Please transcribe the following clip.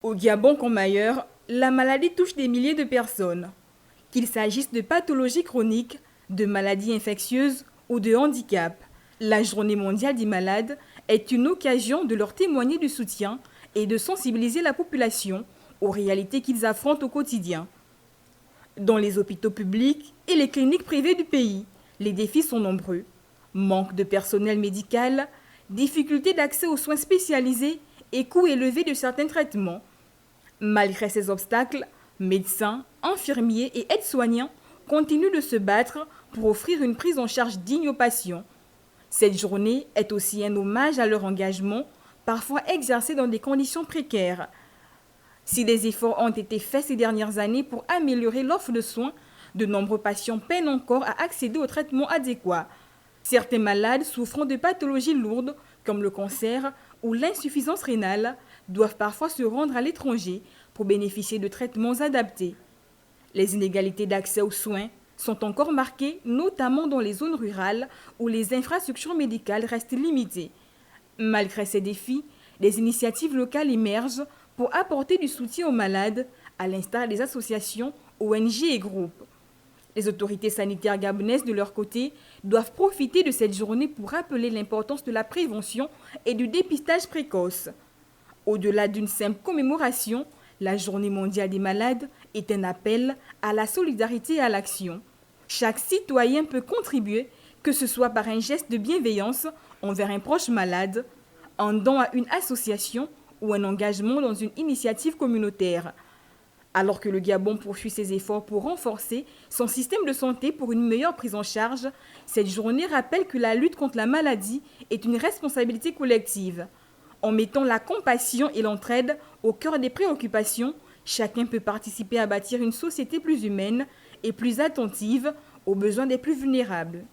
Au Gabon comme ailleurs, la maladie touche des milliers de personnes. Qu'il s'agisse de pathologies chroniques, de maladies infectieuses ou de handicap, la Journée mondiale des malades est une occasion de leur témoigner du soutien et de sensibiliser la population aux réalités qu'ils affrontent au quotidien. Dans les hôpitaux publics et les cliniques privées du pays, les défis sont nombreux. Manque de personnel médical, difficulté d'accès aux soins spécialisés et coûts élevés de certains traitements. Malgré ces obstacles, médecins, infirmiers et aides-soignants continuent de se battre pour offrir une prise en charge digne aux patients. Cette journée est aussi un hommage à leur engagement, parfois exercé dans des conditions précaires. Si des efforts ont été faits ces dernières années pour améliorer l'offre de soins, de nombreux patients peinent encore à accéder aux traitements adéquats. Certains malades souffrant de pathologies lourdes, comme le cancer ou l'insuffisance rénale, doivent parfois se rendre à l'étranger pour bénéficier de traitements adaptés. Les inégalités d'accès aux soins sont encore marquées, notamment dans les zones rurales où les infrastructures médicales restent limitées. Malgré ces défis, des initiatives locales émergent pour apporter du soutien aux malades, à l'instar des associations, ONG et groupes. Les autorités sanitaires gabonaises, de leur côté, doivent profiter de cette journée pour rappeler l'importance de la prévention et du dépistage précoce. Au-delà d'une simple commémoration, la Journée mondiale des malades est un appel à la solidarité et à l'action. Chaque citoyen peut contribuer, que ce soit par un geste de bienveillance envers un proche malade, un don à une association ou un engagement dans une initiative communautaire. Alors que le Gabon poursuit ses efforts pour renforcer son système de santé pour une meilleure prise en charge, cette journée rappelle que la lutte contre la maladie est une responsabilité collective. En mettant la compassion et l'entraide au cœur des préoccupations, chacun peut participer à bâtir une société plus humaine et plus attentive aux besoins des plus vulnérables.